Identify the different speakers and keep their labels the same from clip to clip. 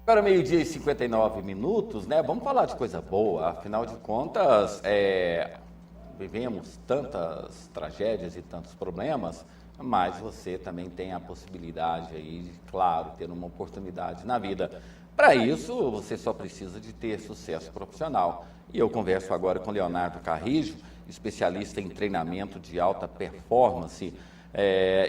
Speaker 1: Agora, meio-dia e 59 minutos, né? Vamos falar de coisa boa. Afinal de contas, vivemos tantas tragédias e tantos problemas, mas você também tem a possibilidade aí de, claro, ter uma oportunidade na vida. Para isso, você só precisa de ter sucesso profissional. E eu converso agora com Leonardo Carrijo, especialista em treinamento de alta performance.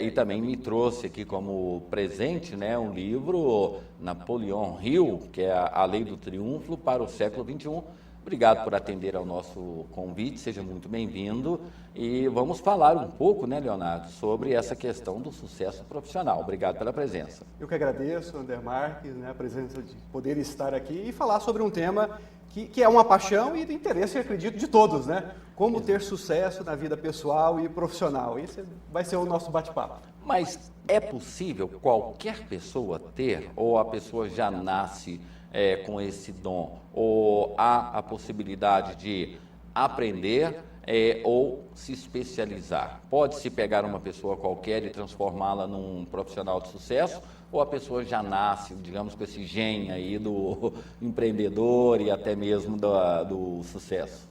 Speaker 1: E também me trouxe aqui como presente, né, um livro, Napoleão Hill, que é a Lei do Triunfo para o século XXI. Obrigado por atender ao nosso convite, seja muito bem-vindo. E vamos falar um pouco, né, Leonardo, sobre essa questão do sucesso profissional. Obrigado pela presença.
Speaker 2: Eu que agradeço, Ander Marques, né, a presença de poder estar aqui e falar sobre um tema que é uma paixão e de interesse, eu acredito, de todos, né? Como ter sucesso na vida pessoal e profissional. Esse vai ser o nosso bate-papo.
Speaker 1: Mas é possível qualquer pessoa ter, ou a pessoa já nasce com esse dom, ou há a possibilidade de aprender ou se especializar? Pode-se pegar uma pessoa qualquer e transformá-la num profissional de sucesso, ou a pessoa já nasce, digamos, com esse gene aí do empreendedor e até mesmo do sucesso?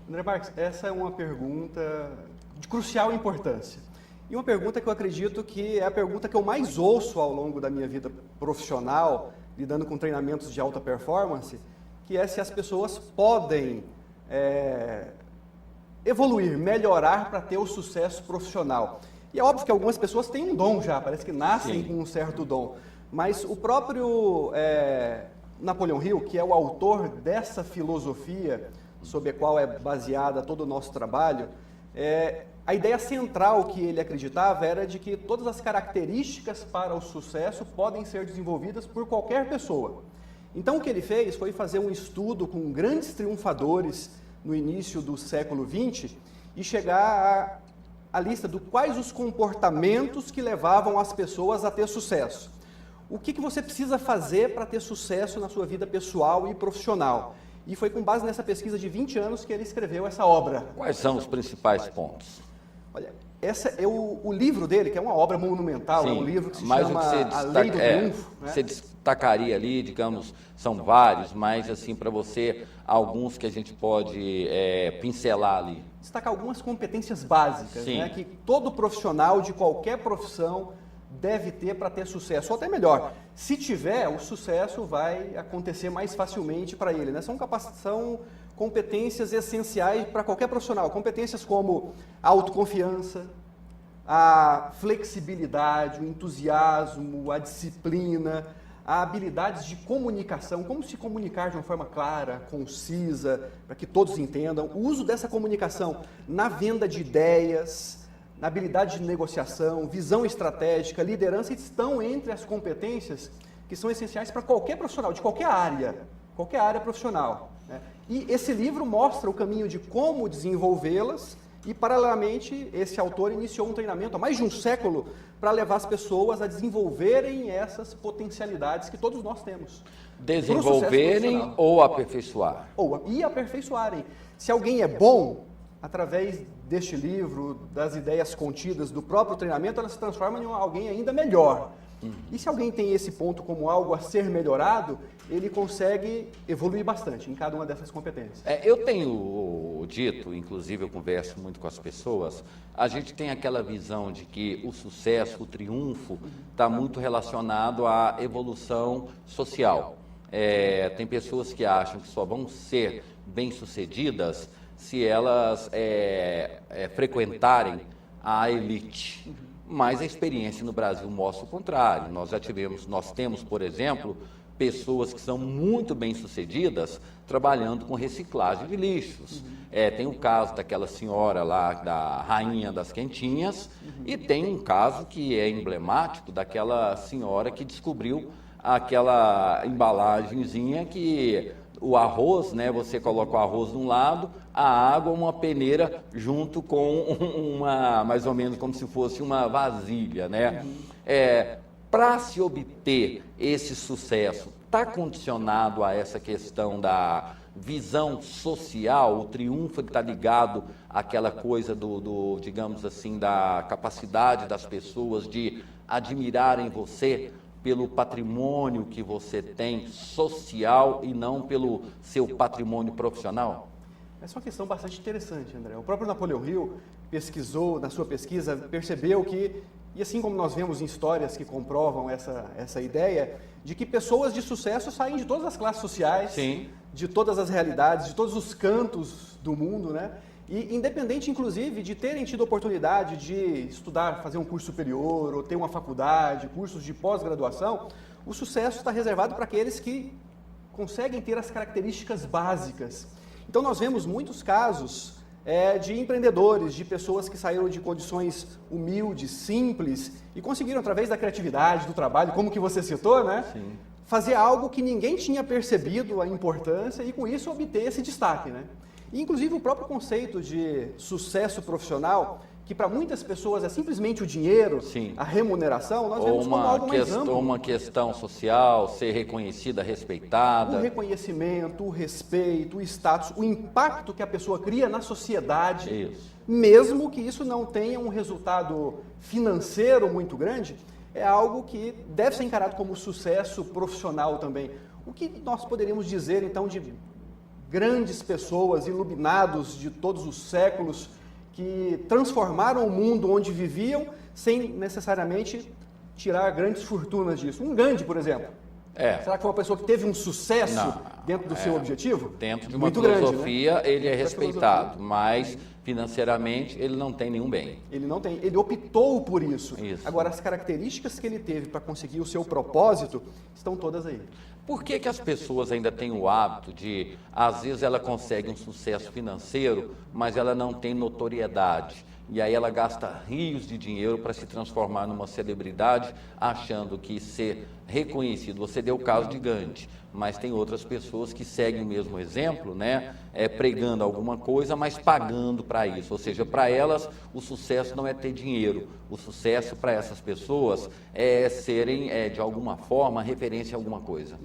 Speaker 2: André Marques, essa é uma pergunta de crucial importância. E uma pergunta que eu acredito que é a pergunta que eu mais ouço ao longo da minha vida profissional, lidando com treinamentos de alta performance, que é se as pessoas podem evoluir, melhorar para ter o sucesso profissional. E é óbvio que algumas pessoas têm um dom já, parece que nascem com um certo dom. Mas o próprio Napoleão Hill, que é o autor dessa filosofia sobre a qual é baseada todo o nosso trabalho, a ideia central que ele acreditava era de que todas as características para o sucesso podem ser desenvolvidas por qualquer pessoa. Então o que ele fez foi fazer um estudo com grandes triunfadores no início do século XX e chegar a lista de quais os comportamentos que levavam as pessoas a ter sucesso. O que você precisa fazer para ter sucesso na sua vida pessoal e profissional? E foi com base nessa pesquisa de 20 anos que ele escreveu essa obra.
Speaker 1: Quais são os principais pontos?
Speaker 2: Olha, esse é o livro dele, que é uma obra monumental,
Speaker 1: Sim,
Speaker 2: é um livro que se
Speaker 1: mas
Speaker 2: chama
Speaker 1: o que você
Speaker 2: A Lei do Triunfo. Né?
Speaker 1: Você destacaria ali, digamos, são vários, mas assim, para você, alguns que a gente pode pincelar ali.
Speaker 2: Destacar algumas competências básicas, né, que todo profissional de qualquer profissão deve ter para ter sucesso, ou até melhor, se tiver, o sucesso vai acontecer mais facilmente para ele. Né? São competências essenciais para qualquer profissional, competências como a autoconfiança, a flexibilidade, o entusiasmo, a disciplina, a habilidades de comunicação, como se comunicar de uma forma clara, concisa, para que todos entendam, o uso dessa comunicação na venda de ideias, na habilidade de negociação, visão estratégica, liderança, estão entre as competências que são essenciais para qualquer profissional, de qualquer área profissional. Né? E esse livro mostra o caminho de como desenvolvê-las e, paralelamente, esse autor iniciou um treinamento há mais de um século para levar as pessoas a desenvolverem essas potencialidades que todos nós temos.
Speaker 1: Desenvolverem ou aperfeiçoar?
Speaker 2: E aperfeiçoarem. Se alguém é bom, através deste livro, das ideias contidas do próprio treinamento, ela se transforma em alguém ainda melhor. E se alguém tem esse ponto como algo a ser melhorado, ele consegue evoluir bastante em cada uma dessas competências.
Speaker 1: Eu tenho dito, inclusive eu converso muito com as pessoas, a gente tem aquela visão de que o sucesso, o triunfo, está muito relacionado à evolução social. Tem pessoas que acham que só vão ser bem-sucedidas se elas frequentarem a elite. Mas a experiência no Brasil mostra o contrário. Nós temos, por exemplo, pessoas que são muito bem-sucedidas trabalhando com reciclagem de lixos. Tem o caso daquela senhora lá, da Rainha das Quentinhas, e tem um caso que é emblemático daquela senhora que descobriu aquela embalagenzinha que o arroz, né, você coloca o arroz de um lado, a água, uma peneira junto com mais ou menos como se fosse uma vasilha, né? Para se obter esse sucesso, está condicionado a essa questão da visão social, o triunfo está ligado àquela coisa digamos assim, da capacidade das pessoas de admirarem você pelo patrimônio que você tem social e não pelo seu patrimônio profissional?
Speaker 2: Essa é uma questão bastante interessante, André. O próprio Napoleão Hill pesquisou, na sua pesquisa, percebeu que, e assim como nós vemos em histórias que comprovam essa ideia, de que pessoas de sucesso saem de todas as classes sociais,
Speaker 1: Sim.
Speaker 2: de todas as realidades, de todos os cantos do mundo, né? E independente, inclusive, de terem tido oportunidade de estudar, fazer um curso superior, ou ter uma faculdade, cursos de pós-graduação, o sucesso está reservado para aqueles que conseguem ter as características básicas. Então, nós vemos muitos casos de empreendedores, de pessoas que saíram de condições humildes, simples, e conseguiram, através da criatividade, do trabalho, como que você citou, né?
Speaker 1: Sim.
Speaker 2: Fazer algo que ninguém tinha percebido a importância e, com isso, obter esse destaque, né? E, inclusive, o próprio conceito de sucesso profissional, que para muitas pessoas é simplesmente o dinheiro,
Speaker 1: Sim.
Speaker 2: a remuneração, nós
Speaker 1: Ou
Speaker 2: vemos como algo mais amplo.
Speaker 1: uma questão social, ser reconhecida, respeitada.
Speaker 2: O reconhecimento, o respeito, o status, o impacto que a pessoa cria na sociedade,
Speaker 1: Isso.
Speaker 2: mesmo que isso não tenha um resultado financeiro muito grande, é algo que deve ser encarado como sucesso profissional também. O que nós poderíamos dizer, então, de grandes pessoas, iluminados de todos os séculos, que transformaram o mundo onde viviam sem necessariamente tirar grandes fortunas disso? Um Gandhi, por exemplo. Será que foi uma pessoa que teve um sucesso dentro do seu objetivo?
Speaker 1: Dentro de uma
Speaker 2: muito
Speaker 1: filosofia,
Speaker 2: grande, né?
Speaker 1: ele é respeitado, mas financeiramente ele não tem nenhum bem.
Speaker 2: Ele não tem, ele optou por isso. Agora, as características que ele teve para conseguir o seu propósito estão todas aí.
Speaker 1: Por que as pessoas ainda têm o hábito de, às vezes ela consegue um sucesso financeiro, mas ela não tem notoriedade? E aí ela gasta rios de dinheiro para se transformar numa celebridade, achando que ser reconhecido. Você deu o caso de Gandhi, mas tem outras pessoas que seguem o mesmo exemplo, né? Pregando alguma coisa, mas pagando para isso. Ou seja, para elas o sucesso não é ter dinheiro. O sucesso para essas pessoas é serem, de alguma forma, referência a alguma coisa.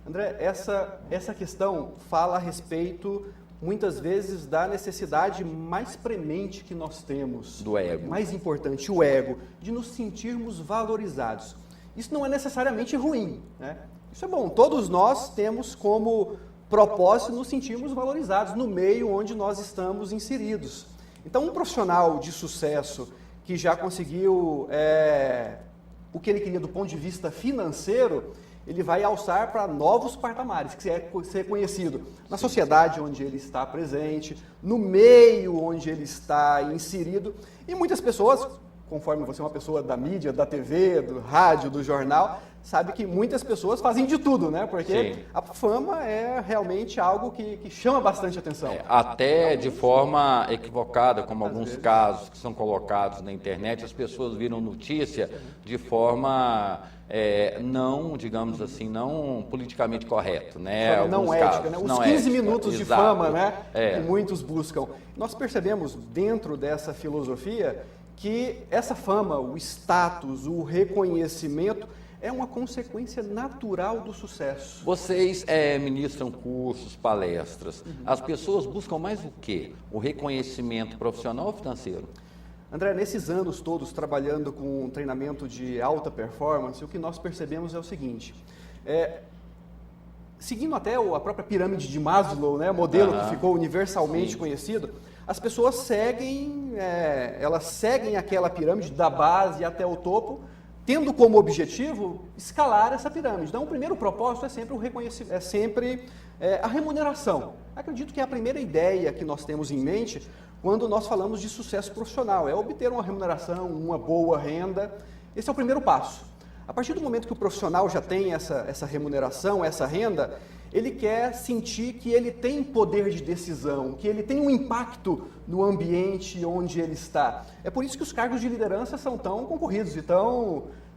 Speaker 2: André, essa questão fala a respeito, muitas vezes, da necessidade mais premente que nós temos.
Speaker 1: Do ego.
Speaker 2: Mais importante, o ego, de nos sentirmos valorizados. Isso não é necessariamente ruim, né? Isso é bom. Todos nós temos como propósito nos sentirmos valorizados no meio onde nós estamos inseridos. Então, um profissional de sucesso que já conseguiu o que ele queria do ponto de vista financeiro, ele vai alçar para novos patamares, que é ser conhecido na sociedade onde ele está presente, no meio onde ele está inserido. E muitas pessoas, conforme você é uma pessoa da mídia, da TV, do rádio, do jornal, sabe que muitas pessoas fazem de tudo, né? Porque Sim. a fama é realmente algo que chama bastante atenção.
Speaker 1: Até de forma equivocada, como alguns casos que são colocados na internet, as pessoas viram notícia de forma não, digamos assim, não politicamente correto, né?
Speaker 2: Não ética, né? Os 15 minutos de fama, né? Que muitos buscam. Nós percebemos dentro dessa filosofia que essa fama, o status, o reconhecimento é uma consequência natural do sucesso.
Speaker 1: Vocês ministram cursos, palestras. As pessoas buscam mais o quê? O reconhecimento profissional ou financeiro?
Speaker 2: André, nesses anos todos trabalhando com treinamento de alta performance, o que nós percebemos é o seguinte, seguindo até a própria pirâmide de Maslow, né, modelo que ficou universalmente conhecido, as pessoas seguem aquela pirâmide da base até o topo, tendo como objetivo escalar essa pirâmide. Então, o primeiro propósito é sempre o reconhecimento, a remuneração. Acredito que é a primeira ideia que nós temos em mente quando nós falamos de sucesso profissional, é obter uma remuneração, uma boa renda. Esse é o primeiro passo. A partir do momento que o profissional já tem essa remuneração, essa renda, ele quer sentir que ele tem poder de decisão, que ele tem um impacto no ambiente onde ele está. É por isso que os cargos de liderança são tão concorridos e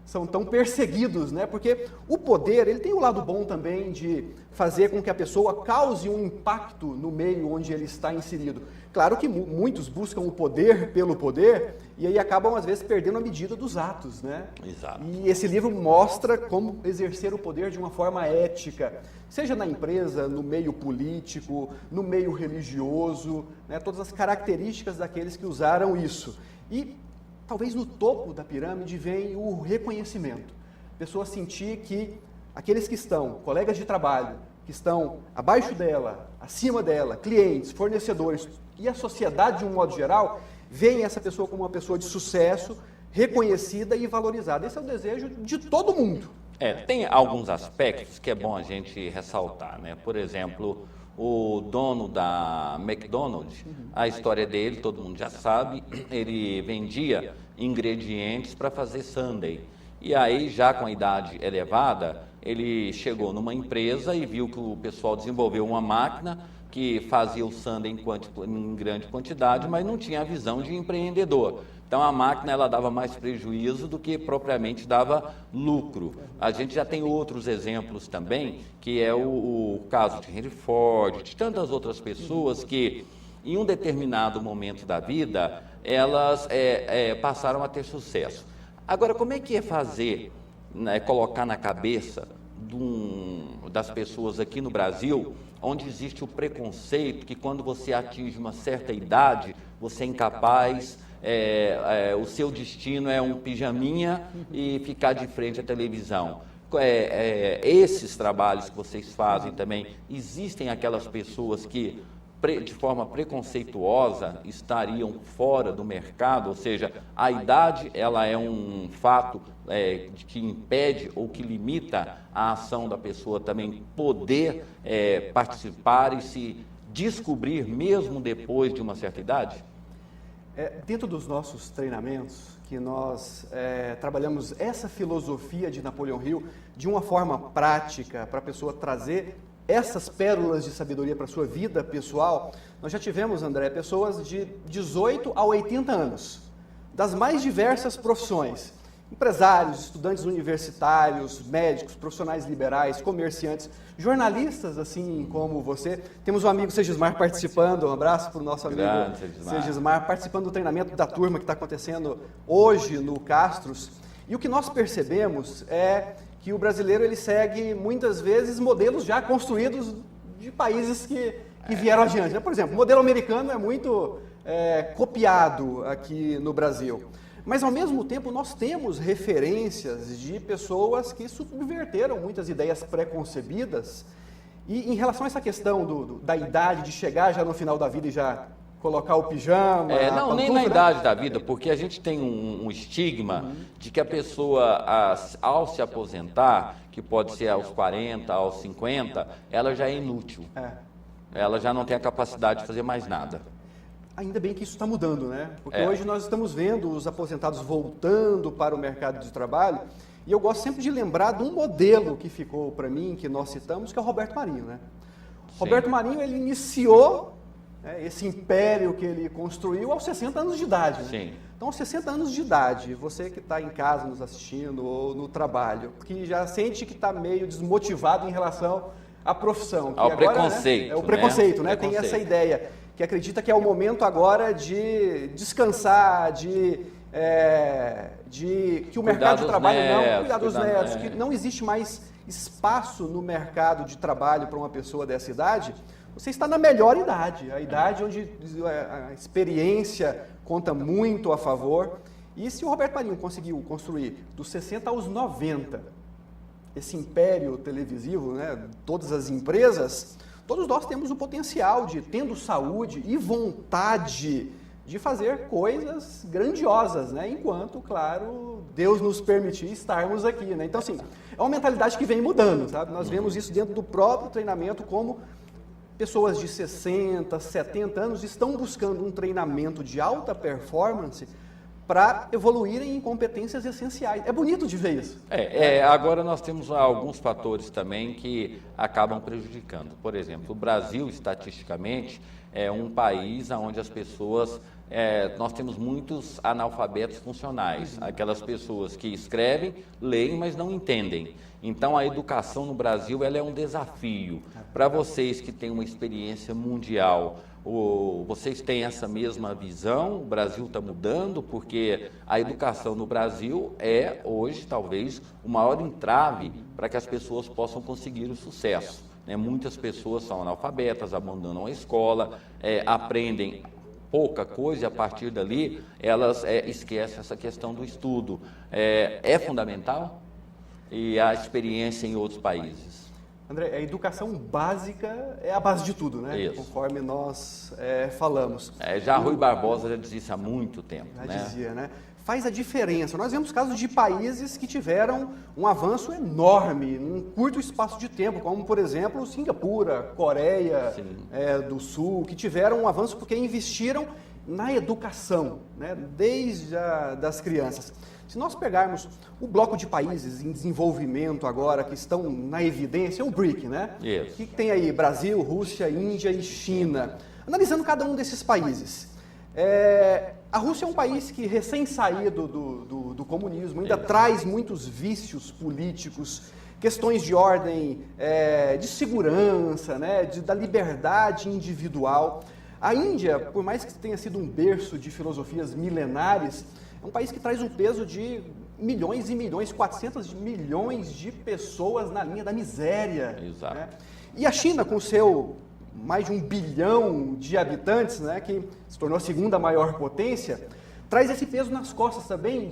Speaker 2: são tão perseguidos, né? Porque o poder, ele tem o lado bom também de fazer com que a pessoa cause um impacto no meio onde ele está inserido. Claro que muitos buscam o poder pelo poder e aí acabam, às vezes, perdendo a medida dos atos, né?
Speaker 1: Exato.
Speaker 2: E esse livro mostra como exercer o poder de uma forma ética, seja na empresa, no meio político, no meio religioso, né? Todas as características daqueles que usaram isso. E talvez no topo da pirâmide vem o reconhecimento. a pessoa sentir que aqueles que estão, colegas de trabalho, que estão abaixo dela, acima dela, clientes, fornecedores e a sociedade de um modo geral, veem essa pessoa como uma pessoa de sucesso, reconhecida e valorizada. Esse é o desejo de todo mundo.
Speaker 1: Tem alguns aspectos que é bom a gente ressaltar, né? Por exemplo, o dono da McDonald's, a história dele, todo mundo já sabe, ele vendia ingredientes para fazer sundae. E aí, já com a idade elevada, ele chegou numa empresa e viu que o pessoal desenvolveu uma máquina que fazia o sundae em grande quantidade, mas não tinha a visão de empreendedor. Então a máquina ela dava mais prejuízo do que propriamente dava lucro. A gente já tem outros exemplos também, que é o caso de Henry Ford, de tantas outras pessoas que em um determinado momento da vida elas passaram a ter sucesso. Agora, como é que é fazer, né, colocar na cabeça das pessoas aqui no Brasil, onde existe o preconceito que quando você atinge uma certa idade, você é incapaz, o seu destino é um pijaminha e ficar de frente à televisão. Esses trabalhos que vocês fazem também, existem aquelas pessoas que de forma preconceituosa estariam fora do mercado, ou seja, a idade ela é um fato que impede ou que limita a ação da pessoa também poder participar e se descobrir mesmo depois de uma certa idade?
Speaker 2: Dentro dos nossos treinamentos, que nós trabalhamos essa filosofia de Napoleão Hill de uma forma prática para a pessoa trazer essas pérolas de sabedoria para a sua vida pessoal, nós já tivemos, André, pessoas de 18 a 80 anos, das mais diversas profissões, empresários, estudantes universitários, médicos, profissionais liberais, comerciantes, jornalistas, assim como você. Temos um amigo Segismar participando, um abraço para o nosso amigo Segismar, participando do treinamento da turma que está acontecendo hoje no Castros. E o que nós percebemos é que o brasileiro ele segue muitas vezes modelos já construídos de países que vieram adiante. Por exemplo, o modelo americano é muito copiado aqui no Brasil. Mas, ao mesmo tempo, nós temos referências de pessoas que subverteram muitas ideias pré-concebidas. E em relação a essa questão da idade, de chegar já no final da vida e já colocar o pijama...
Speaker 1: Não, nem na idade da vida, porque a gente tem um estigma de que a pessoa, ao se aposentar, que pode ser aos 40, aos 50, ela já é inútil. Ela já não tem a capacidade de fazer mais nada.
Speaker 2: Ainda bem que isso está mudando, né? Porque hoje nós estamos vendo os aposentados voltando para o mercado de trabalho, e eu gosto sempre de lembrar de um modelo que ficou para mim, que nós citamos, que é o Roberto Marinho, né? Sim. Roberto Marinho, ele iniciou esse império que ele construiu aos 60 anos de idade, né? Sim. Então, aos 60 anos de idade, você que está em casa nos assistindo ou no trabalho, que já sente que está meio desmotivado em relação à profissão. Que
Speaker 1: ao
Speaker 2: agora,
Speaker 1: preconceito.
Speaker 2: É o preconceito, né? Tem essa ideia, que acredita que é o momento agora de descansar, que o mercado de trabalho cuidar dos netos, que não existe mais espaço no mercado de trabalho para uma pessoa dessa idade. Você está na melhor idade, a idade onde a experiência conta muito a favor. E se o Roberto Marinho conseguiu construir dos 60 aos 90 esse império televisivo, né, todas as empresas, todos nós temos o potencial de, tendo saúde e vontade de fazer coisas grandiosas, né, enquanto, claro, Deus nos permitir estarmos aqui, né? Então, assim, é uma mentalidade que vem mudando, sabe? Nós vemos isso dentro do próprio treinamento, como pessoas de 60, 70 anos estão buscando um treinamento de alta performance para evoluírem em competências essenciais. É bonito de ver isso.
Speaker 1: Agora nós temos alguns fatores também que acabam prejudicando. Por exemplo, o Brasil, estatisticamente, é um país onde as pessoas... nós temos muitos analfabetos funcionais, aquelas pessoas que escrevem, leem, mas não entendem. Então, a educação no Brasil ela é um desafio. Para vocês que têm uma experiência mundial, vocês têm essa mesma visão? O Brasil está mudando? Porque a educação no Brasil é, hoje, talvez, o maior entrave para que as pessoas possam conseguir o sucesso. Muitas pessoas são analfabetas, abandonam a escola, aprendem pouca coisa e a partir dali elas esquecem essa questão do estudo. É fundamental? e a experiência em outros países.
Speaker 2: André, a educação básica é a base de tudo, né?
Speaker 1: Isso.
Speaker 2: Conforme nós falamos.
Speaker 1: Já Rui Barbosa já dizia isso há muito tempo.
Speaker 2: Já dizia, né? Faz a diferença. Nós vemos casos de países que tiveram um avanço enorme num curto espaço de tempo, como, por exemplo, Singapura, Coreia do Sul, que tiveram um avanço porque investiram na educação, né? Desde das crianças. Se nós pegarmos o bloco de países em desenvolvimento agora, que estão na evidência, é o BRIC, né?
Speaker 1: Isso.
Speaker 2: O que tem aí? Brasil, Rússia, Índia e China. Analisando cada um desses países. A Rússia é um país que, recém-saído do comunismo, ainda traz muitos vícios políticos, questões de ordem, de segurança, né? Da liberdade individual. A Índia, por mais que tenha sido um berço de filosofias milenares, é um país que traz um peso de milhões e milhões, 400 milhões de pessoas na linha da miséria.
Speaker 1: Exato.
Speaker 2: Né? E a China, com seu mais de 1 bilhão de habitantes, né, que se tornou a segunda maior potência, traz esse peso nas costas também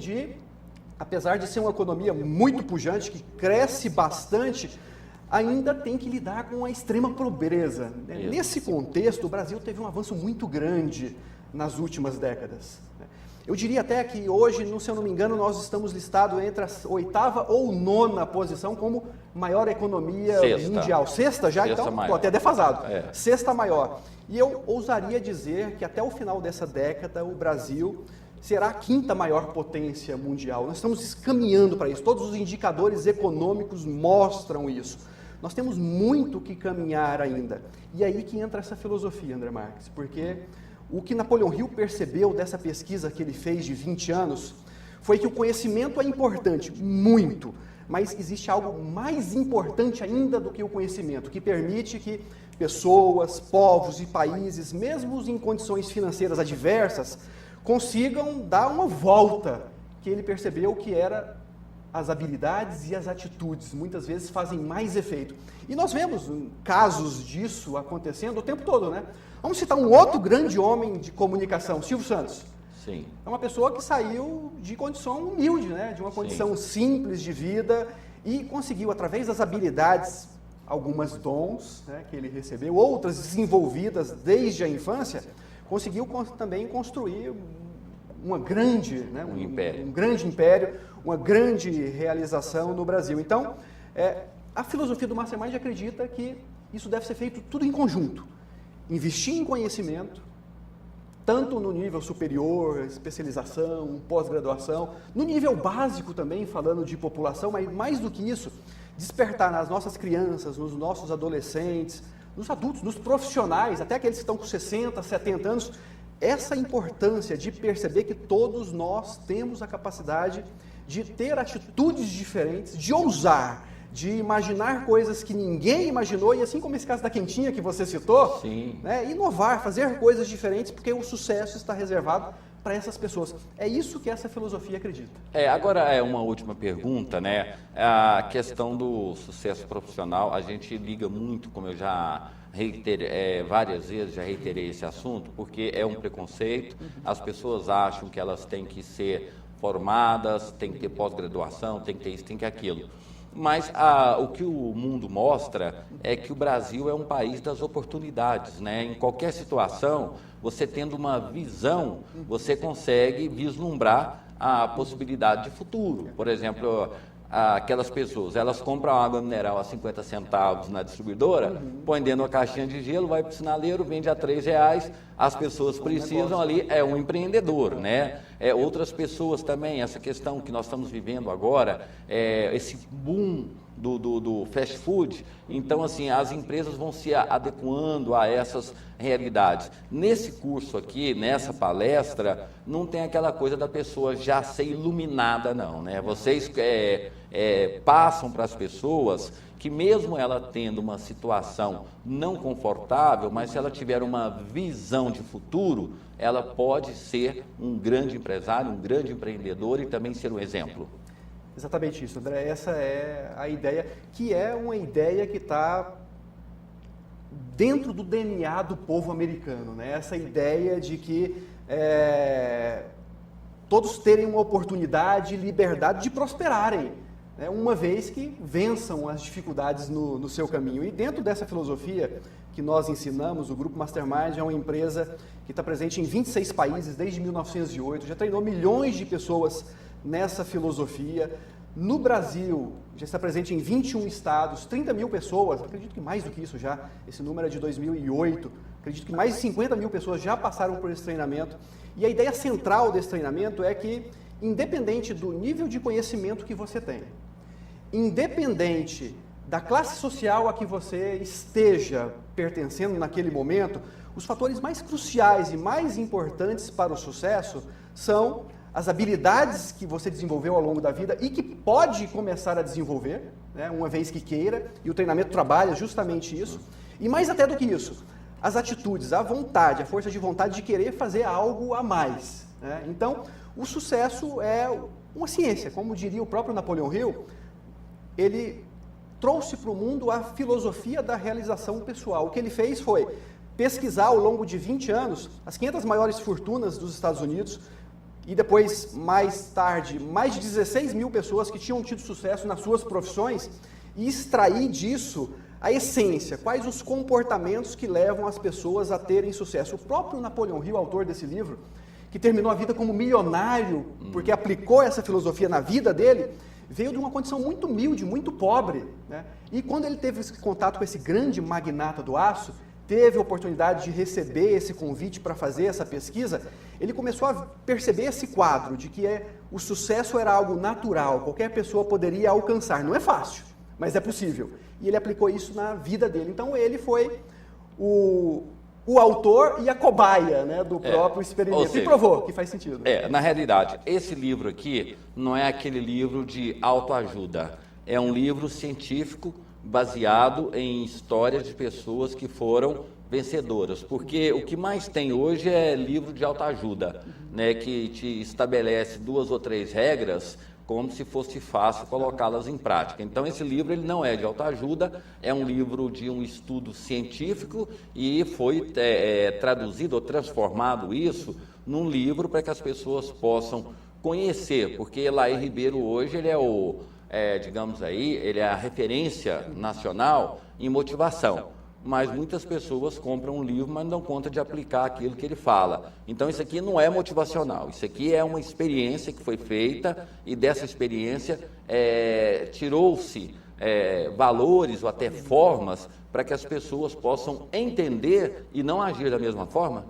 Speaker 2: apesar de ser uma economia muito pujante, que cresce bastante, ainda tem que lidar com a extrema pobreza. Isso. Nesse contexto, o Brasil teve um avanço muito grande nas últimas décadas. Eu diria até que hoje, se eu não me engano, nós estamos listados entre a 8ª ou 9ª posição como maior economia mundial. Sexta já? Sexta, então estou até defasado. Sexta maior. E eu ousaria dizer que até o final dessa década o Brasil será a 5ª maior potência mundial. Nós estamos caminhando para isso. Todos os indicadores econômicos mostram isso. Nós temos muito que caminhar ainda. E aí que entra essa filosofia, André Marques, porque o que Napoleão Hill percebeu dessa pesquisa que ele fez de 20 anos foi que o conhecimento é importante, muito, mas existe algo mais importante ainda do que o conhecimento, que permite que pessoas, povos e países, mesmo em condições financeiras adversas, consigam dar uma volta, que ele percebeu que era as habilidades e as atitudes, muitas vezes fazem mais efeito. E nós vemos casos disso acontecendo o tempo todo, né? Vamos citar um outro grande homem de comunicação, Silvio Santos.
Speaker 1: Sim.
Speaker 2: É uma pessoa que saiu de condição humilde, né? De uma condição simples de vida e conseguiu, através das habilidades, algumas dons, né, que ele recebeu, outras desenvolvidas desde a infância, conseguiu também construir uma grande, né, um grande império, uma grande realização no Brasil. Então, a filosofia do Mastermind acredita que isso deve ser feito tudo em conjunto. Investir em conhecimento, tanto no nível superior, especialização, pós-graduação, no nível básico também, falando de população, mas mais do que isso, despertar nas nossas crianças, nos nossos adolescentes, nos adultos, nos profissionais, até aqueles que estão com 60, 70 anos, essa importância de perceber que todos nós temos a capacidade de ter atitudes diferentes, de ousar, de imaginar coisas que ninguém imaginou, e assim como esse caso da quentinha que você citou, né, inovar, fazer coisas diferentes, porque o sucesso está reservado para essas pessoas. É isso que essa filosofia acredita.
Speaker 1: Agora é uma última pergunta, né? A questão do sucesso profissional, a gente liga muito, como eu já reiterei, várias vezes já reiterei esse assunto, porque é um preconceito, as pessoas acham que elas têm que ser formadas, têm que ter pós-graduação, tem que ter isso, tem que ter aquilo. Mas o que o mundo mostra é que o Brasil é um país das oportunidades, né? Em qualquer situação, você tendo uma visão, você consegue vislumbrar a possibilidade de futuro. Por exemplo, aquelas pessoas, elas compram água mineral a 50 centavos na distribuidora, põe dentro de uma caixinha de gelo, vai para o sinaleiro, vende a R$3, as pessoas precisam ali, é um empreendedor, né? Outras pessoas também, essa questão que nós estamos vivendo agora, esse boom do fast food, então assim, as empresas vão se adequando a essas realidades. Nesse curso aqui, nessa palestra, não tem aquela coisa da pessoa já ser iluminada não, né? Vocês passam para as pessoas que mesmo ela tendo uma situação não confortável, mas se ela tiver uma visão de futuro, ela pode ser um grande empresário, um grande empreendedor e também ser um exemplo.
Speaker 2: Exatamente isso, André. Essa é a ideia, que é uma ideia que está dentro do DNA do povo americano, né? Essa ideia de que todos terem uma oportunidade e liberdade de prosperarem, né, uma vez que vençam as dificuldades no seu caminho. E dentro dessa filosofia que nós ensinamos, o Grupo Mastermind é uma empresa que está presente em 26 países desde 1908, já treinou milhões de pessoas nessa filosofia. No Brasil, já está presente em 21 estados, 30 mil pessoas, acredito que mais do que isso já, esse número é de 2008, acredito que mais de 50 mil pessoas já passaram por esse treinamento. E a ideia central desse treinamento é que, independente do nível de conhecimento que você tem, independente da classe social a que você esteja pertencendo naquele momento, os fatores mais cruciais e mais importantes para o sucesso são as habilidades que você desenvolveu ao longo da vida e que pode começar a desenvolver, né, uma vez que queira, e o treinamento trabalha justamente isso, e mais até do que isso, as atitudes, a vontade, a força de vontade de querer fazer algo a mais, né? Então, o sucesso é uma ciência, como diria o próprio Napoleão Hill, ele trouxe para o mundo a filosofia da realização pessoal. O que ele fez foi pesquisar ao longo de 20 anos as 500 maiores fortunas dos Estados Unidos e depois, mais tarde, mais de 16 mil pessoas que tinham tido sucesso nas suas profissões e extrair disso a essência, quais os comportamentos que levam as pessoas a terem sucesso. O próprio Napoleão Hill, autor desse livro, que terminou a vida como milionário porque aplicou essa filosofia na vida dele, veio de uma condição muito humilde, muito pobre, né? E quando ele teve esse contato com esse grande magnata do aço, teve a oportunidade de receber esse convite para fazer essa pesquisa, ele começou a perceber esse quadro de que o sucesso era algo natural, qualquer pessoa poderia alcançar. Não é fácil, mas é possível. E ele aplicou isso na vida dele. Então ele foi o autor e a cobaia, né, do próprio experimento. Seja, e provou que faz sentido.
Speaker 1: Na realidade, esse livro aqui não é aquele livro de autoajuda. É um livro científico baseado em histórias de pessoas que foram vencedoras. Porque o que mais tem hoje é livro de autoajuda, né, que te estabelece 2 ou 3 regras como se fosse fácil colocá-las em prática. Então, esse livro ele não é de autoajuda, é um livro de um estudo científico e foi traduzido ou transformado isso num livro para que as pessoas possam conhecer, porque Elair Ribeiro hoje ele é digamos aí, ele é a referência nacional em motivação. Mas muitas pessoas compram um livro, mas não dão conta de aplicar aquilo que ele fala. Então, isso aqui não é motivacional, isso aqui é uma experiência que foi feita e dessa experiência tirou-se valores ou até formas para que as pessoas possam entender e não agir da mesma forma.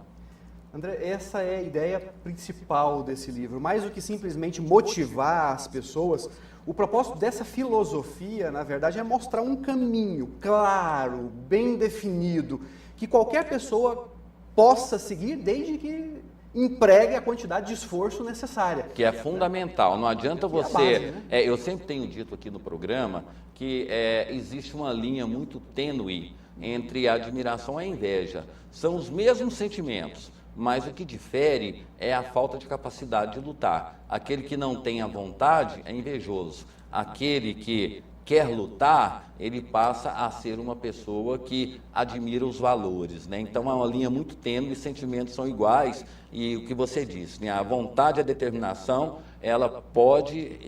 Speaker 2: André, essa é a ideia principal desse livro. Mais do que simplesmente motivar as pessoas, o propósito dessa filosofia, na verdade, é mostrar um caminho claro, bem definido, que qualquer pessoa possa seguir desde que empregue a quantidade de esforço necessária.
Speaker 1: Que é fundamental. Não adianta você...
Speaker 2: É a base, né?
Speaker 1: Eu sempre tenho dito aqui no programa que existe uma linha muito tênue entre a admiração e a inveja. São os mesmos sentimentos, mas o que difere é a falta de capacidade de lutar. Aquele que não tem a vontade é invejoso. Aquele que quer lutar, ele passa a ser uma pessoa que admira os valores, né? Então é uma linha muito tênue, os sentimentos são iguais e o que você disse, né? A vontade e a determinação, ela pode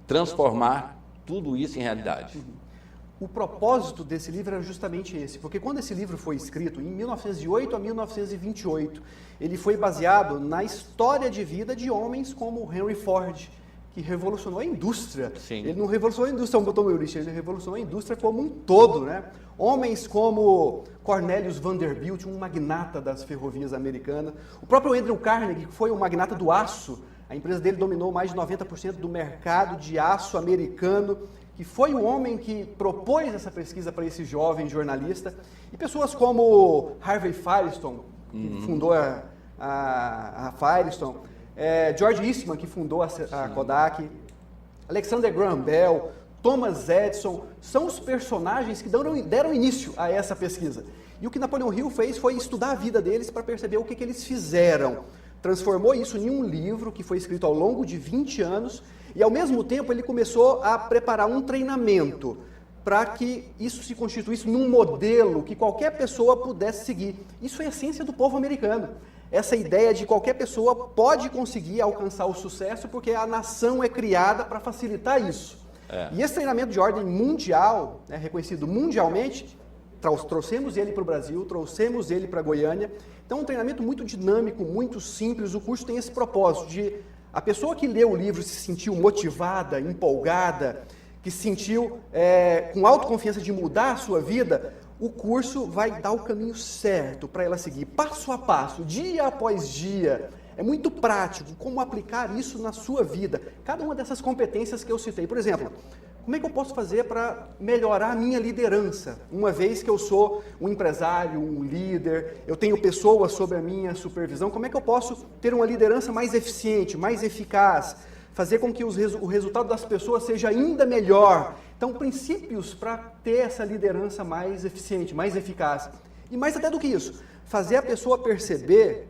Speaker 1: transformar tudo isso em realidade.
Speaker 2: O propósito desse livro era justamente esse, porque quando esse livro foi escrito, em 1908 a 1928, ele foi baseado na história de vida de homens como Henry Ford, que revolucionou a indústria.
Speaker 1: Sim.
Speaker 2: Ele não revolucionou a indústria automobilística, ele revolucionou a indústria como um todo, né? Homens como Cornelius Vanderbilt, um magnata das ferrovias americanas, o próprio Andrew Carnegie, que foi um magnata do aço, a empresa dele dominou mais de 90% do mercado de aço americano, que foi o homem que propôs essa pesquisa para esse jovem jornalista, e pessoas como Harvey Firestone, que fundou a Firestone, George Eastman, que fundou a Kodak, Alexander Graham Bell, Thomas Edison, são os personagens que deram início a essa pesquisa. E o que Napoleão Hill fez foi estudar a vida deles para perceber o que eles fizeram. Transformou isso em um livro que foi escrito ao longo de 20 anos e, ao mesmo tempo, ele começou a preparar um treinamento para que isso se constituísse num modelo que qualquer pessoa pudesse seguir. Isso é a essência do povo americano. essa ideia de qualquer pessoa pode conseguir alcançar o sucesso porque a nação é criada para facilitar isso. E esse treinamento de ordem mundial, né, reconhecido mundialmente, trouxemos ele para o Brasil, trouxemos ele para Goiânia. Então, um treinamento muito dinâmico, muito simples. O curso tem esse propósito de a pessoa que lê o livro se sentiu motivada, empolgada, que se sentiu com autoconfiança de mudar a sua vida, o curso vai dar o caminho certo para ela seguir, passo a passo, dia após dia. É muito prático como aplicar isso na sua vida. Cada uma dessas competências que eu citei. Por exemplo, como é que eu posso fazer para melhorar a minha liderança? Uma vez que eu sou um empresário, um líder, eu tenho pessoas sob a minha supervisão, como é que eu posso ter uma liderança mais eficiente, mais eficaz? Fazer com que o resultado das pessoas seja ainda melhor. Então, princípios para ter essa liderança mais eficiente, mais eficaz. E mais até do que isso, fazer a pessoa perceber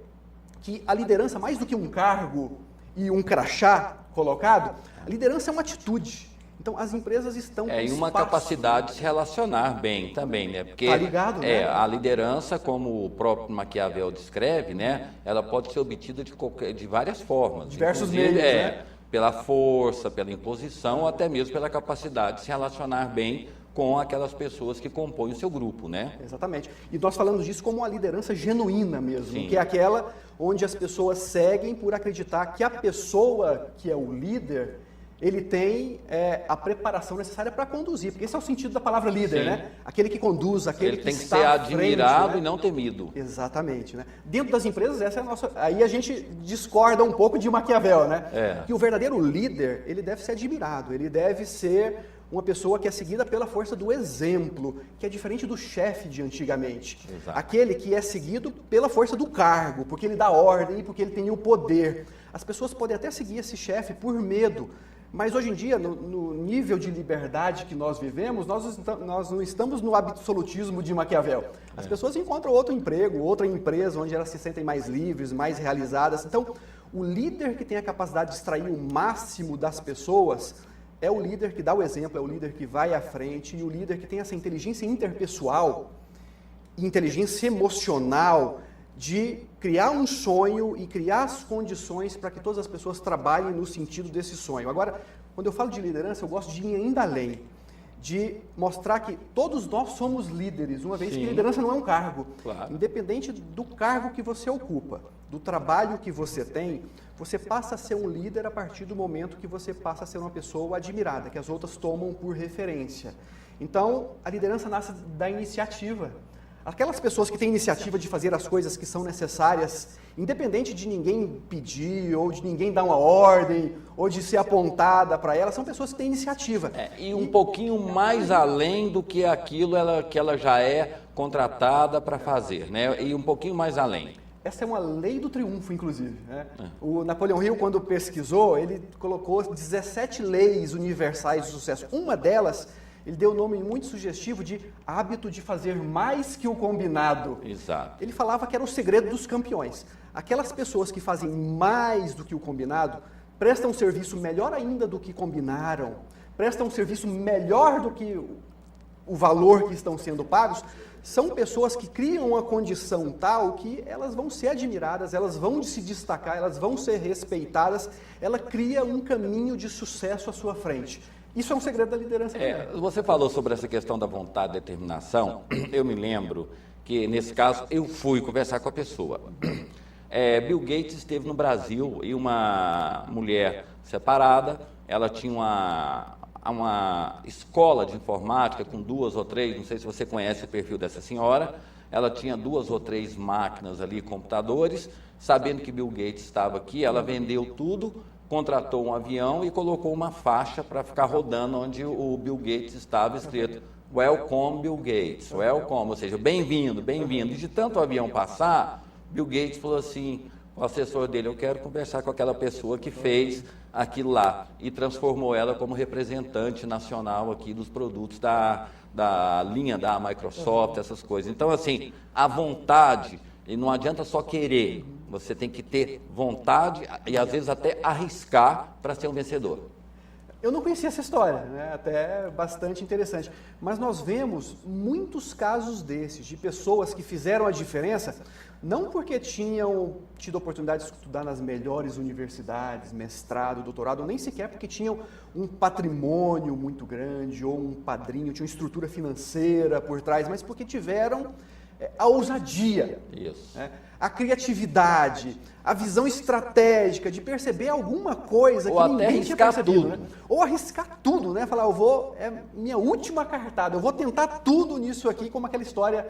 Speaker 2: que a liderança, mais do que um cargo e um crachá colocado, a liderança é uma atitude. Então, as empresas estão com
Speaker 1: e uma capacidade de se relacionar bem também, né? Porque
Speaker 2: tá ligado, né?
Speaker 1: A liderança, como o próprio Maquiavel descreve, né? Ela pode ser obtida de várias formas.
Speaker 2: Diversos meios, né?
Speaker 1: Pela força, pela imposição, ou até mesmo pela capacidade de se relacionar bem com aquelas pessoas que compõem o seu grupo, né?
Speaker 2: Exatamente. E nós falamos disso como uma liderança genuína mesmo,
Speaker 1: Sim.
Speaker 2: que é aquela onde as pessoas seguem por acreditar que a pessoa que é o líder, ele tem a preparação necessária para conduzir, porque esse é o sentido da palavra líder,
Speaker 1: Sim.
Speaker 2: né? Aquele que conduz, aquele
Speaker 1: Ele tem
Speaker 2: que
Speaker 1: que
Speaker 2: está
Speaker 1: ser
Speaker 2: à frente,
Speaker 1: admirado,
Speaker 2: né?
Speaker 1: e não temido.
Speaker 2: Exatamente, né? Dentro das empresas, essa é a nossa... Aí a gente discorda um pouco de Maquiavel, né? Que o verdadeiro líder, ele deve ser admirado, ele deve ser uma pessoa que é seguida pela força do exemplo, que é diferente do chefe de antigamente.
Speaker 1: Exato.
Speaker 2: Aquele que é seguido pela força do cargo, porque ele dá ordem e porque ele tem o poder. As pessoas podem até seguir esse chefe por medo, mas hoje em dia, no nível de liberdade que nós vivemos, nós não estamos no absolutismo de Maquiavel. As pessoas encontram outro emprego, outra empresa, onde elas se sentem mais livres, mais realizadas. Então, o líder que tem a capacidade de extrair o máximo das pessoas é o líder que dá o exemplo, é o líder que vai à frente, e o líder que tem essa inteligência interpessoal, inteligência emocional, de criar um sonho e criar as condições para que todas as pessoas trabalhem no sentido desse sonho. Agora, quando eu falo de liderança, eu gosto de ir ainda além, de mostrar que todos nós somos líderes, uma vez
Speaker 1: Sim.
Speaker 2: que liderança não é um cargo.
Speaker 1: Claro.
Speaker 2: Independente do cargo que você ocupa, do trabalho que você tem, você passa a ser um líder a partir do momento que você passa a ser uma pessoa admirada, que as outras tomam por referência. Então, a liderança nasce da iniciativa. Aquelas pessoas que têm iniciativa de fazer as coisas que são necessárias, independente de ninguém pedir, ou de ninguém dar uma ordem, ou de ser apontada para elas, são pessoas que têm iniciativa.
Speaker 1: E um pouquinho mais além do que aquilo que ela já é contratada para fazer, né? E um pouquinho mais além.
Speaker 2: Essa é uma lei do triunfo, inclusive, né? O Napoleão Hill, quando pesquisou, ele colocou 17 leis universais de sucesso. Uma delas, ele deu o nome muito sugestivo de hábito de fazer mais que o combinado.
Speaker 1: Exato.
Speaker 2: Ele falava que era o segredo dos campeões. Aquelas pessoas que fazem mais do que o combinado, prestam um serviço melhor ainda do que combinaram, prestam um serviço melhor do que o valor que estão sendo pagos, são pessoas que criam uma condição tal que elas vão ser admiradas, elas vão se destacar, elas vão ser respeitadas, ela cria um caminho de sucesso à sua frente. Isso é um segredo da liderança.
Speaker 1: Você falou sobre essa questão da vontade e determinação. Eu me lembro que, nesse caso, eu fui conversar com a pessoa. Bill Gates esteve no Brasil e uma mulher separada, ela tinha uma escola de informática com 2 ou 3, não sei se você conhece o perfil dessa senhora, ela tinha 2 ou 3 máquinas ali, computadores, sabendo que Bill Gates estava aqui, ela vendeu tudo, contratou um avião e colocou uma faixa para ficar rodando onde o Bill Gates estava escrito Welcome Bill Gates, welcome, ou seja, bem-vindo, bem-vindo. E de tanto o avião passar, Bill Gates falou assim, o assessor dele, eu quero conversar com aquela pessoa que fez aquilo lá e transformou ela como representante nacional aqui dos produtos da linha da Microsoft, essas coisas. Então, assim, a vontade, e não adianta só querer, você tem que ter vontade e às vezes até arriscar para ser um vencedor.
Speaker 2: Eu não conhecia essa história, né? Até bastante interessante. Mas nós vemos muitos casos desses, de pessoas que fizeram a diferença, não porque tinham tido a oportunidade de estudar nas melhores universidades, mestrado, doutorado, nem sequer porque tinham um patrimônio muito grande ou um padrinho, tinham estrutura financeira por trás, mas porque tiveram a ousadia, né? A criatividade, a visão estratégica de perceber alguma coisa
Speaker 1: ou
Speaker 2: que
Speaker 1: até
Speaker 2: ninguém tinha percebido.
Speaker 1: tudo.
Speaker 2: Né? Ou arriscar tudo, né? Falar, é minha última cartada, eu vou tentar tudo nisso aqui, como aquela história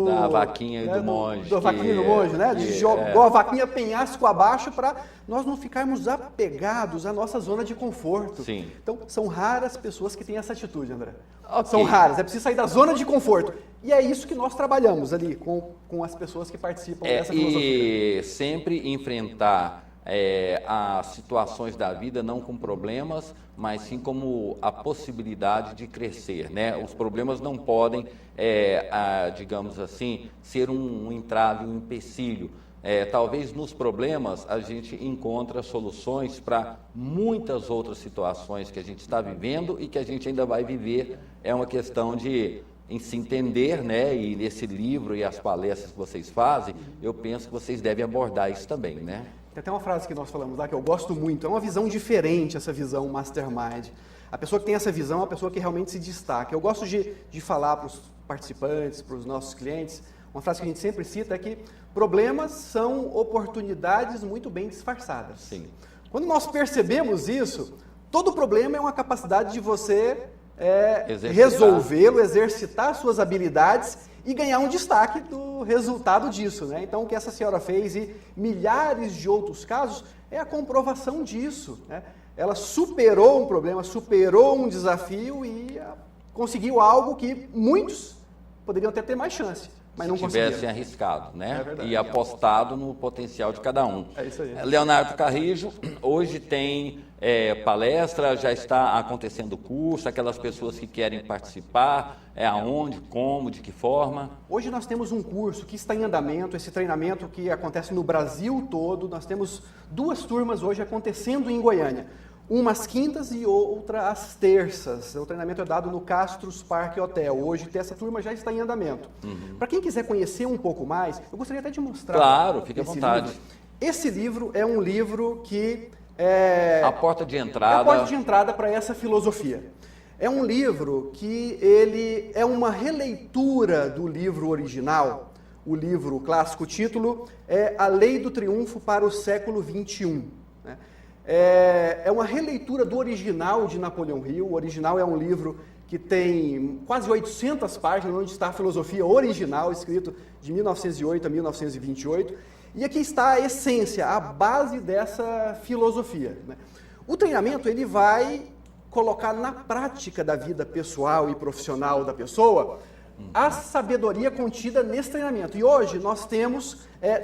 Speaker 1: da vaquinha, né,
Speaker 2: e
Speaker 1: do monge.
Speaker 2: Da vaquinha e do monge, né? Jogou a vaquinha penhasco abaixo para nós não ficarmos apegados à nossa zona de conforto.
Speaker 1: Sim.
Speaker 2: Então, são raras pessoas que têm essa atitude, André.
Speaker 1: Okay.
Speaker 2: São raras, é preciso sair da zona de conforto. E é isso que nós trabalhamos ali com as pessoas que participam dessa filosofia.
Speaker 1: E sempre enfrentar as situações da vida não com problemas, mas sim como a possibilidade de crescer, né? Os problemas não podem, digamos assim, ser um entrave, um empecilho. Talvez nos problemas a gente encontre soluções para muitas outras situações que a gente está vivendo e que a gente ainda vai viver. É uma questão de se entender, né? E nesse livro e as palestras que vocês fazem, eu penso que vocês devem abordar isso também, né?
Speaker 2: Tem até uma frase que nós falamos lá que eu gosto muito, é uma visão diferente essa visão mastermind. A pessoa que tem essa visão é uma pessoa que realmente se destaca. Eu gosto de falar para os participantes, para os nossos clientes, uma frase que a gente sempre cita é que problemas são oportunidades muito bem disfarçadas.
Speaker 1: Sim.
Speaker 2: Quando nós percebemos isso, todo problema é uma capacidade de você resolvê-lo, exercitar suas habilidades e ganhar um destaque do resultado disso, né? Então, o que essa senhora fez e milhares de outros casos é a comprovação disso, né? Ela superou um problema, superou um desafio e conseguiu algo que muitos poderiam até ter mais chance, mas não conseguiram.
Speaker 1: Tivessem arriscado, né?
Speaker 2: Verdade.
Speaker 1: E apostado no potencial de cada um.
Speaker 2: É isso aí.
Speaker 1: Leonardo Carrijo, hoje tem palestra, já está acontecendo curso, aquelas pessoas que querem participar, aonde, como, de que forma?
Speaker 2: Hoje nós temos um curso que está em andamento, esse treinamento que acontece no Brasil todo, nós temos 2 turmas hoje acontecendo em Goiânia. Uma às quintas e outra às terças. O treinamento é dado no Castros Parque Hotel. Hoje essa turma já está em andamento. Para quem quiser conhecer um pouco mais, eu gostaria até de mostrar.
Speaker 1: Claro, fique à vontade.
Speaker 2: Livro. Esse livro é um livro que
Speaker 1: a porta de entrada.
Speaker 2: É a porta de entrada para essa filosofia. É um livro que ele é uma releitura do livro original. O livro clássico, o título é A Lei do Triunfo para o século XXI. Né? É uma releitura do original de Napoleão Hill. O original é um livro que tem quase 800 páginas, onde está a filosofia original, escrito de 1908 a 1928. E aqui está a essência, a base dessa filosofia. Né? O treinamento ele vai colocar na prática da vida pessoal e profissional da pessoa a sabedoria contida nesse treinamento. E hoje nós temos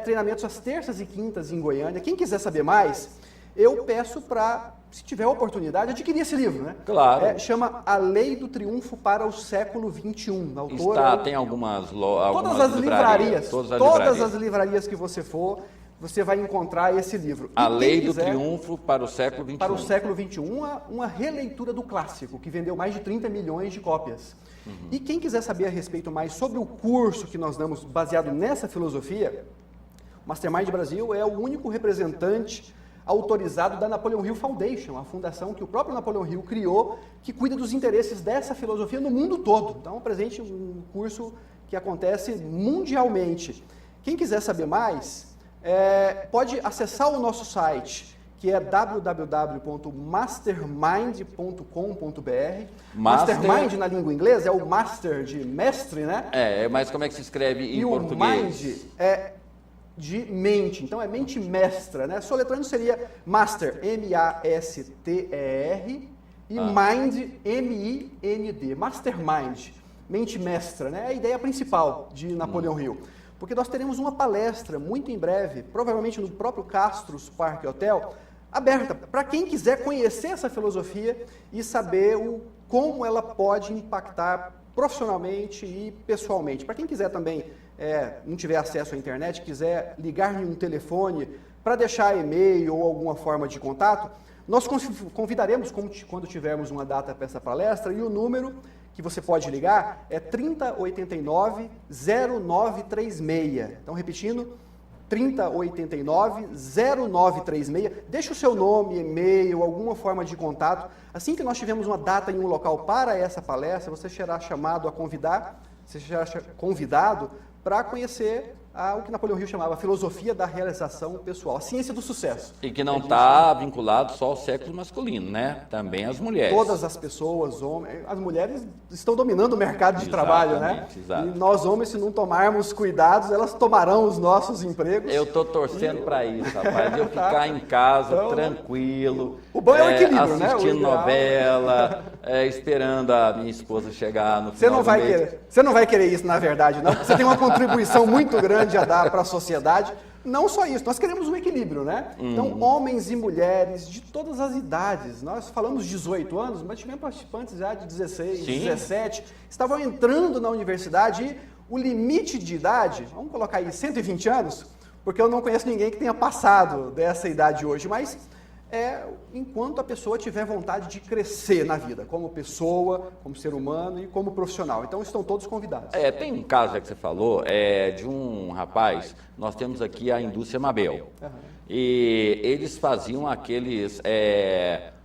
Speaker 2: treinamentos às terças e quintas em Goiânia. Quem quiser saber mais, eu peço para, se tiver oportunidade, adquirir esse livro, né?
Speaker 1: Claro.
Speaker 2: Chama A Lei do Triunfo para o século XXI. A autora,
Speaker 1: tem algumas
Speaker 2: todas as livrarias.
Speaker 1: Todas
Speaker 2: as livrarias que você for, você vai encontrar esse livro.
Speaker 1: A Lei do Triunfo para o século XXI.
Speaker 2: Para o século XXI, uma releitura do clássico, que vendeu mais de 30 milhões de cópias. E quem quiser saber a respeito mais sobre o curso que nós damos baseado nessa filosofia, o Mastermind Brasil é o único representante autorizado da Napoleon Hill Foundation, a fundação que o próprio Napoleon Hill criou, que cuida dos interesses dessa filosofia no mundo todo. Então, presente um curso que acontece mundialmente. Quem quiser saber mais, pode acessar o nosso site, que é www.mastermind.com.br. Mastermind na língua inglesa é o master de mestre, né?
Speaker 1: Mas como é que se escreve em português?
Speaker 2: E o mind é de mente, então é mente mestra, né? Soletrando seria master, M-A-S-T-E-R, e mind, M-I-N-D, mastermind, mente mestra, né? É a ideia principal de Napoleão Hill. Porque nós teremos uma palestra muito em breve, provavelmente no próprio Castros Parque Hotel, aberta para quem quiser conhecer essa filosofia e saber como ela pode impactar profissionalmente e pessoalmente. Para quem quiser também, não tiver acesso à internet, quiser ligar em um telefone para deixar e-mail ou alguma forma de contato, nós convidaremos quando tivermos uma data para essa palestra, e o número que você pode ligar é 3089-0936. Então, repetindo, 3089-0936. Deixe o seu nome, e-mail, alguma forma de contato. Assim que nós tivermos uma data em um local para essa palestra, você será chamado a convidar, você será convidado para conhecer o que Napoleão Hill chamava a filosofia da realização pessoal, a ciência do sucesso.
Speaker 1: E que não está vinculado só ao sexo masculino, né? Também às mulheres.
Speaker 2: Todas as pessoas, homens, as mulheres estão dominando o mercado de trabalho, né?
Speaker 1: Exato.
Speaker 2: E nós homens, se não tomarmos cuidados, elas tomarão os nossos empregos.
Speaker 1: Eu estou torcendo para isso, rapaz. Eu ficar em casa, então, tranquilo.
Speaker 2: O bom é o equilíbrio,
Speaker 1: assistindo novela, esperando a minha esposa chegar no final do mês.
Speaker 2: Você não vai querer isso, na verdade, não. Você tem uma contribuição muito grande a dar para a sociedade. Não só isso, nós queremos um equilíbrio, né? Então, homens e mulheres de todas as idades. Nós falamos 18 anos, mas tivemos participantes já de 16, Sim. 17, estavam entrando na universidade e o limite de idade, vamos colocar aí 120 anos, porque eu não conheço ninguém que tenha passado dessa idade hoje, mas enquanto a pessoa tiver vontade de crescer na vida, como pessoa, como ser humano e como profissional. Então, estão todos convidados.
Speaker 1: Tem um caso que você falou, de um rapaz, nós temos aqui a indústria Mabel, e eles faziam aqueles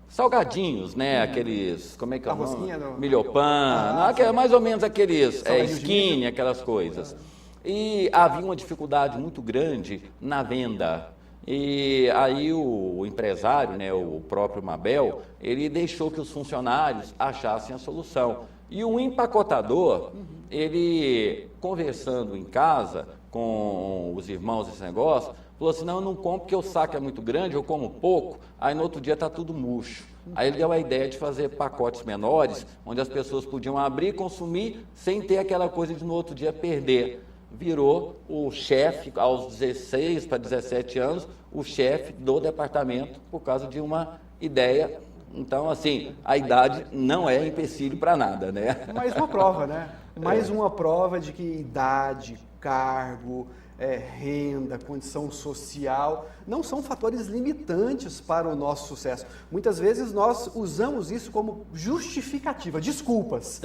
Speaker 1: salgadinhos, né? Aqueles, como é que é o nome? Milhopan, mais ou menos aqueles skinny, aquelas coisas. E havia uma dificuldade muito grande na venda. E aí o empresário, né, o próprio Mabel, ele deixou que os funcionários achassem a solução. E o empacotador, ele conversando em casa com os irmãos desse negócio, falou assim, não, eu não compro porque o saco é muito grande, eu como pouco, aí no outro dia está tudo murcho. Aí ele deu a ideia de fazer pacotes menores, onde as pessoas podiam abrir e consumir sem ter aquela coisa de no outro dia perder. Virou o chefe, aos 16 para 17 anos, o chefe do departamento, por causa de uma ideia. Então, assim, a idade não é empecilho para nada, né?
Speaker 2: Mais uma prova, né? Mais uma prova de que idade, cargo, renda, condição social, não são fatores limitantes para o nosso sucesso. Muitas vezes nós usamos isso como justificativa, desculpas.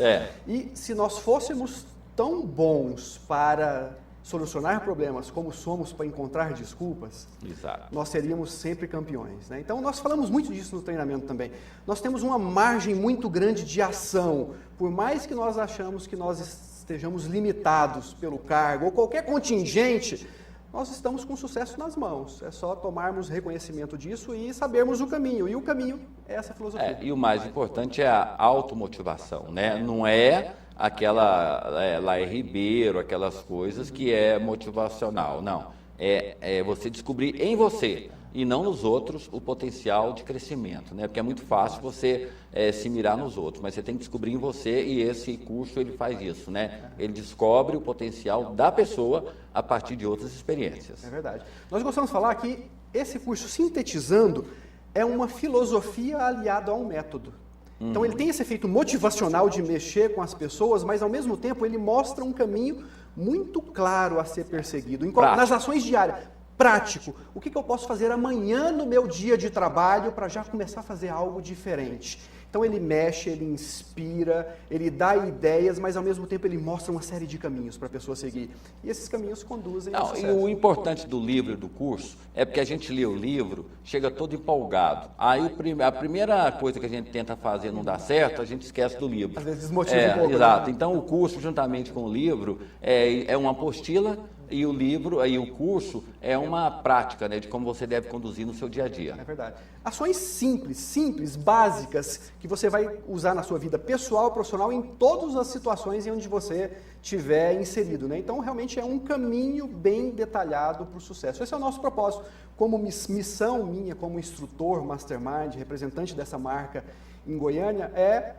Speaker 2: E se nós fôssemos tão bons para solucionar problemas como somos para encontrar desculpas,
Speaker 1: Exato.
Speaker 2: Nós seríamos sempre campeões, né? Então, nós falamos muito disso no treinamento também. Nós temos uma margem muito grande de ação, por mais que nós achamos que nós estejamos limitados pelo cargo ou qualquer contingente, nós estamos com sucesso nas mãos. É só tomarmos reconhecimento disso e sabermos o caminho. E o caminho é essa filosofia.
Speaker 1: E o mais importante é a automotivação, né? Não é aquela Laí Ribeiro, aquelas coisas que é motivacional, não. É você descobrir em você e não nos outros o potencial de crescimento, né? Porque é muito fácil você se mirar nos outros, mas você tem que descobrir em você e esse curso ele faz isso, né? Ele descobre o potencial da pessoa a partir de outras experiências.
Speaker 2: É verdade. Nós gostamos de falar que esse curso, sintetizando, é uma filosofia aliada a um método. Então, ele tem esse efeito motivacional de mexer com as pessoas, mas, ao mesmo tempo, ele mostra um caminho muito claro a ser perseguido. Nas ações diárias. Prático. O que eu posso fazer amanhã no meu dia de trabalho para já começar a fazer algo diferente? Então, ele mexe, ele inspira, ele dá ideias, mas, ao mesmo tempo, ele mostra uma série de caminhos para a pessoa seguir. E esses caminhos conduzem ao sucesso.
Speaker 1: E o importante do livro e do curso é porque a gente lê o livro, chega todo empolgado. Aí, a primeira coisa que a gente tenta fazer não dá certo, a gente esquece do livro.
Speaker 2: Às vezes desmotiva um pouco.
Speaker 1: Exato.
Speaker 2: Né?
Speaker 1: Então, o curso, juntamente com o livro, é uma apostila, e o livro, aí o curso é uma prática, né, de como você deve conduzir no seu dia a dia.
Speaker 2: É verdade. Ações simples, básicas, que você vai usar na sua vida pessoal, profissional, em todas as situações em onde você estiver inserido, né? Então, realmente é um caminho bem detalhado para o sucesso. Esse é o nosso propósito. Como missão minha, como instrutor, mastermind, representante dessa marca em Goiânia, é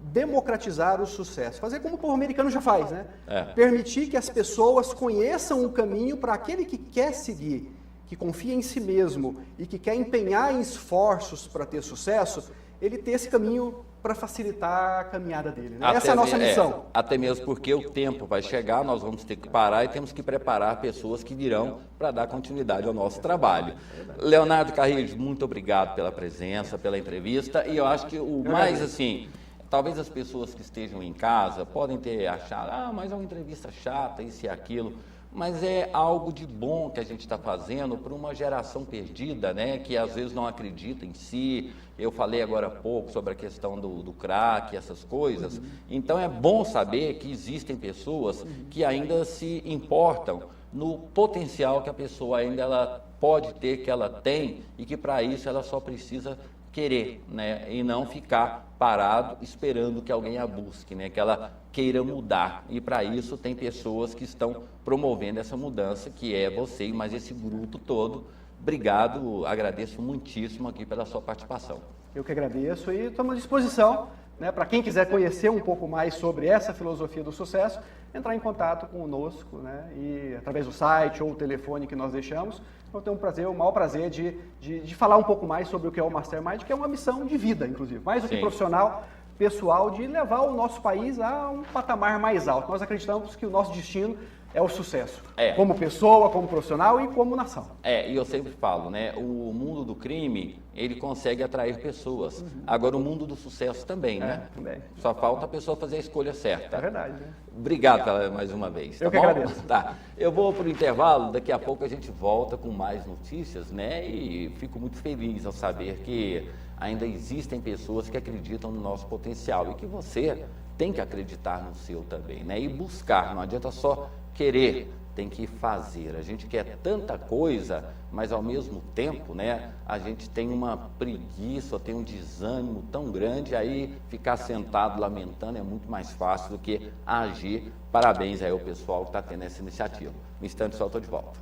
Speaker 2: democratizar o sucesso. Fazer como o povo americano já faz, né? Permitir que as pessoas conheçam o caminho para aquele que quer seguir, que confia em si mesmo e que quer empenhar em esforços para ter sucesso, ele ter esse caminho para facilitar a caminhada dele, né? Essa é a nossa missão.
Speaker 1: Até mesmo porque o tempo vai chegar, nós vamos ter que parar e temos que preparar pessoas que virão para dar continuidade ao nosso trabalho. Leonardo Carrilho, muito obrigado pela presença, pela entrevista, e eu acho que o mais assim, talvez as pessoas que estejam em casa podem ter achado, mas é uma entrevista chata, isso e aquilo, mas é algo de bom que a gente está fazendo para uma geração perdida, né, que às vezes não acredita em si. Eu falei agora há pouco sobre a questão do crack, essas coisas. Então é bom saber que existem pessoas que ainda se importam no potencial que a pessoa ainda ela pode ter, que ela tem, e que para isso ela só precisa querer, né, e não ficar parado esperando que alguém a busque, né, que ela queira mudar. E para isso tem pessoas que estão promovendo essa mudança, que é você, mas esse grupo todo. Obrigado, agradeço muitíssimo aqui pela sua participação.
Speaker 2: Eu que agradeço e estamos à disposição, né, para quem quiser conhecer um pouco mais sobre essa filosofia do sucesso, entrar em contato conosco, né, e através do site ou o telefone que nós deixamos. Eu tenho o maior prazer de falar um pouco mais sobre o que é o Mastermind, que é uma missão de vida, inclusive, mais do que profissional, pessoal, de levar o nosso país a um patamar mais alto. Nós acreditamos que o nosso destino é o sucesso, como pessoa, como profissional e como nação.
Speaker 1: E eu sempre falo, né, o mundo do crime, ele consegue atrair pessoas. Agora, o mundo do sucesso também, né?
Speaker 2: Também.
Speaker 1: Só falta a pessoa fazer a escolha certa.
Speaker 2: É verdade, né?
Speaker 1: Obrigado mais uma vez.
Speaker 2: Eu que agradeço.
Speaker 1: Tá. Eu vou para o intervalo, daqui a pouco a gente volta com mais notícias, né? E fico muito feliz ao saber que ainda existem pessoas que acreditam no nosso potencial e que você tem que acreditar no seu também, né? E buscar, não adianta só querer, tem que fazer. A gente quer tanta coisa, mas ao mesmo tempo, né, a gente tem uma preguiça, tem um desânimo tão grande, aí ficar sentado lamentando é muito mais fácil do que agir. Parabéns aí ao pessoal que está tendo essa iniciativa. No instante só estou de volta.